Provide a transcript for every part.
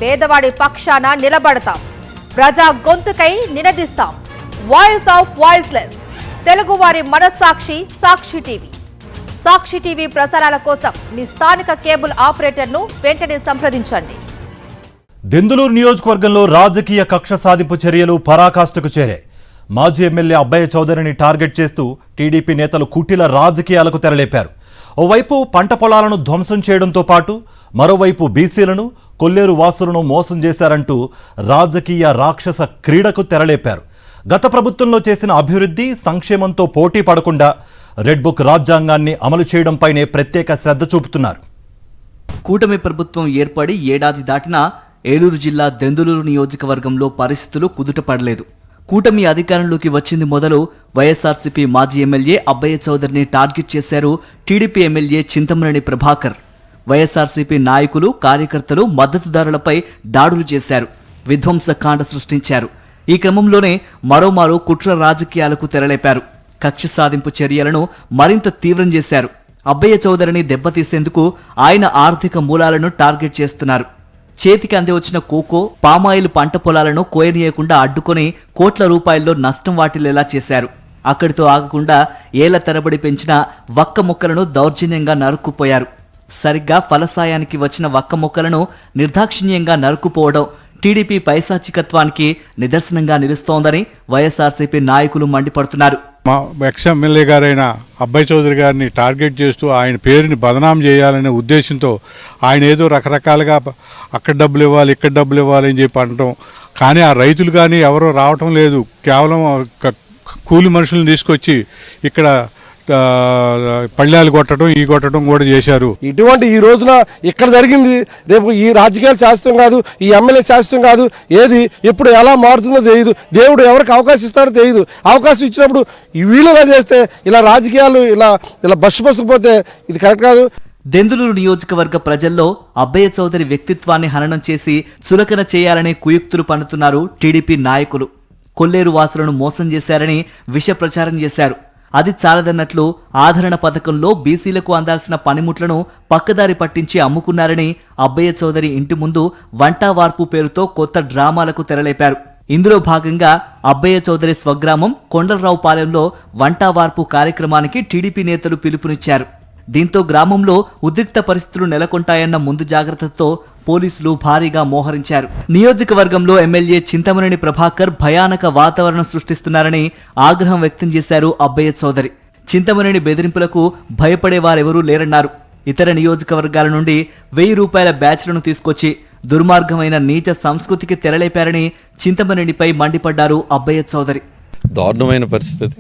పేదవాడి పక్షాన నిలబడతాం, ప్రజా గొంతుకై నినదిస్తాం. వాయిస్ ఆఫ్ వాయిస్లెస్, తెలుగువారి మనస్సాక్షి సాక్షి టీవీ. సాక్షి టీవీ ప్రసారాల కోసం మీ స్థానిక కేబుల్ ఆపరేటర్ను వెంటనే సంప్రదించండి. దెందులూరు నియోజకవర్గంలో రాజకీయ కక్ష సాధింపు చర్యలు పరాకాష్ఠకు చేరాయి. మాజీ ఎమ్మెల్యే అబ్బయ్య చౌదరిని టార్గెట్ చేస్తూ టీడీపీ నేతలు కుటిల రాజకీయాలకు తెరలేపారు. ఓవైపు పంట పొలాలను ధ్వంసం చేయడంతో పాటు మరోవైపు బీసీలను, కొల్లేరు వాసులను మోసం చేశారంటూ రాజకీయ రాక్షస క్రీడకు తెరలేపారు. గత ప్రభుత్వంలో చేసిన అభివృద్ధి, సంక్షేమంతో పోటీ పడకుండా రెడ్ బుక్ రాజ్యాంగాన్ని అమలు చేయడంపైనే ప్రత్యేక శ్రద్ధ చూపుతున్నారు. కూటమి ప్రభుత్వం ఏర్పడి ఏడాది దాటినా ఏలూరు జిల్లా దెందులూరు నియోజకవర్గంలో పరిస్థితులు కుదుట పడలేదు. కూటమి అధికారంలోకి వచ్చింది మొదలు వైఎస్ఆర్సీపీ మాజీ ఎమ్మెల్యే అబ్బయ్య చౌదరిని టార్గెట్ చేశారు టీడీపీ ఎమ్మెల్యే చింతమనేని ప్రభాకర్. వైఎస్ఆర్సీపీ నాయకులు, కార్యకర్తలు, మద్దతుదారులపై దాడులు చేశారు, విధ్వంసకాండ సృష్టించారు. ఈ క్రమంలోనే మరోమారు కుట్ర రాజకీయాలకు తెరలేపారు. కక్ష సాధింపు చర్యలను మరింత తీవ్రం చేశారు. అబ్బయ్య చౌదరిని దెబ్బతీసేందుకు ఆయన ఆర్థిక మూలాలను టార్గెట్ చేస్తున్నారు. చేతికి అంది వచ్చిన కోకో, పామాయిల్ పంట పొలాలను కోయనీయకుండా అడ్డుకొని కోట్ల రూపాయల్లో నష్టం వాటిల్లేలా చేశారు. అక్కడితో ఆగకుండా ఏళ్ల తరబడి పెంచిన వక్క మొక్కలను దౌర్జన్యంగా నరుక్కుపోయారు. సరిగ్గా ఫలసాయానికి వచ్చిన వక్క మొక్కలను నిర్దాక్షిణ్యంగా నరుక్కుపోవడం టీడీపీ పైశాచికత్వానికి నిదర్శనంగా నిలుస్తోందని వైఎస్ఆర్సీపీ నాయకులు మండిపడుతున్నారు. మా ఎక్స్ ఎమ్మెల్యే గారైన అబ్బయ్య చౌదరి గారిని టార్గెట్ చేస్తూ ఆయన పేరుని బదనాం చేయాలనే ఉద్దేశంతో ఆయన ఏదో రకరకాలుగా అక్కడ డబ్బులు ఇవ్వాలి, ఇక్కడ డబ్బులు ఇవ్వాలి అని చెప్పి అనటం. కానీ ఆ రైతులు కానీ ఎవరో రావటం లేదు. కేవలం కూలి మనుషులను తీసుకొచ్చి ఇక్కడ పళ్ళాలు కొట్టడం, కొట్టడం కూడా చేశారు. ఇటువంటి ఈ రోజున ఇక్కడ జరిగింది, రేపు ఈ రాజకీయాలు శాశ్వతం కాదు, ఈ ఎమ్మెల్యే శాశ్వతం కాదు. ఏది ఎప్పుడు ఎలా మారుతుందో తెలియదు. దేవుడు ఎవరికి అవకాశం ఇస్తాడో తెలియదు. అవకాశం ఇచ్చినప్పుడు వీళ్ళలా చేస్తే, ఇలా రాజకీయాలు ఇలా బస్సుపోతే ఇది కరెక్ట్ కాదు. దెందులూరు నియోజకవర్గ ప్రజల్లో అబ్బయ్య చౌదరి వ్యక్తిత్వాన్ని హననం చేసి చులకన చేయాలనే కుయుక్తులు పన్నుతున్నారు టీడీపీ నాయకులు. కొల్లేరు వాసులను మోసం చేశారని విష ప్రచారం చేశారు. అది చాలదన్నట్లు ఆదరణ పథకంలో బీసీలకు అందాల్సిన పనిముట్లను పక్కదారి పట్టించి అమ్ముకున్నారని అబ్బయ్య చౌదరి ఇంటి ముందు వంటా వార్పు పేరుతో కొత్త డ్రామాలకు తెరలేపారు. ఇందులో భాగంగా అబ్బయ్య చౌదరి స్వగ్రామం కొండలరావుపాలెంలో వంటా వార్పు కార్యక్రమానికి టీడీపీ నేతలు పిలుపునిచ్చారు. దీంతో గ్రామంలో ఉద్రిక్త పరిస్థితులు నెలకొంటాయన్న ముందు జాగ్రత్తతో పోలీసులు భారీగా మోహరించారు. నియోజకవర్గంలో ఎమ్మెల్యే చింతమనేని ప్రభాకర్ భయానక వాతావరణం సృష్టిస్తున్నారని ఆగ్రహం వ్యక్తం చేశారు అబ్బయ్య చౌదరి. చింతమనేని బెదిరింపులకు భయపడేవారెవరూ లేరన్నారు. ఇతర నియోజకవర్గాల నుండి 1000 రూపాయల బ్యాచ్లను తీసుకొచ్చి దుర్మార్గమైన నీచ సంస్కృతికి తెరలేపారని చింతమనేనిపై మండిపడ్డారు అబ్బయ్య చౌదరి. దారుణమైన పరిస్థితి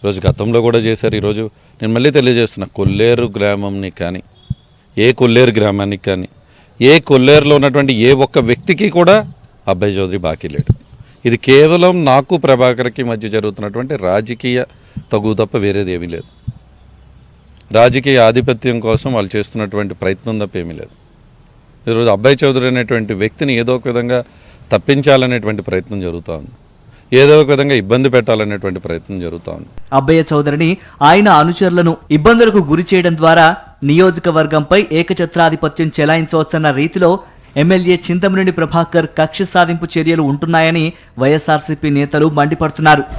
ఈరోజు గతంలో కూడా చేశారు. ఈరోజు నేను మళ్ళీ తెలియజేస్తున్నా, కొల్లేరు గ్రామంని కానీ, ఏ కొల్లేరు గ్రామానికి కానీ, ఏ కొల్లేరులో ఉన్నటువంటి ఏ ఒక్క వ్యక్తికి కూడా అబ్బయ్య చౌదరి బాకీ లేడు. ఇది కేవలం నాకు, ప్రభాకర్కి మధ్య జరుగుతున్నటువంటి రాజకీయ తగు తప్ప వేరేది ఏమీ లేదు. రాజకీయ ఆధిపత్యం కోసం వాళ్ళు చేస్తున్నటువంటి ప్రయత్నం తప్ప ఏమీ లేదు. ఈరోజు అబ్బయ్య చౌదరి అనేటువంటి వ్యక్తిని ఏదో ఒక విధంగా తప్పించాలనేటువంటి ప్రయత్నం జరుగుతూ ఉంది. ఏదో ఒక విధంగా ఇబ్బంది పెట్టాలనేటువంటి ప్రయత్నం జరుగుతూ ఉంది. అబ్బయ్య చౌదరిని, ఆయన అనుచరులను ఇబ్బందులకు గురి చేయడం ద్వారా నియోజకవర్గంపై ఏకఛత్రాధిపత్యం చెలాయించవచ్చన్న రీతిలో ఎమ్మెల్యే చింతమనేని ప్రభాకర్ కక్ష సాధింపు చర్యలు ఉంటున్నాయని వైఎస్ఆర్సీపీ నేతలు మండిపడుతున్నారు.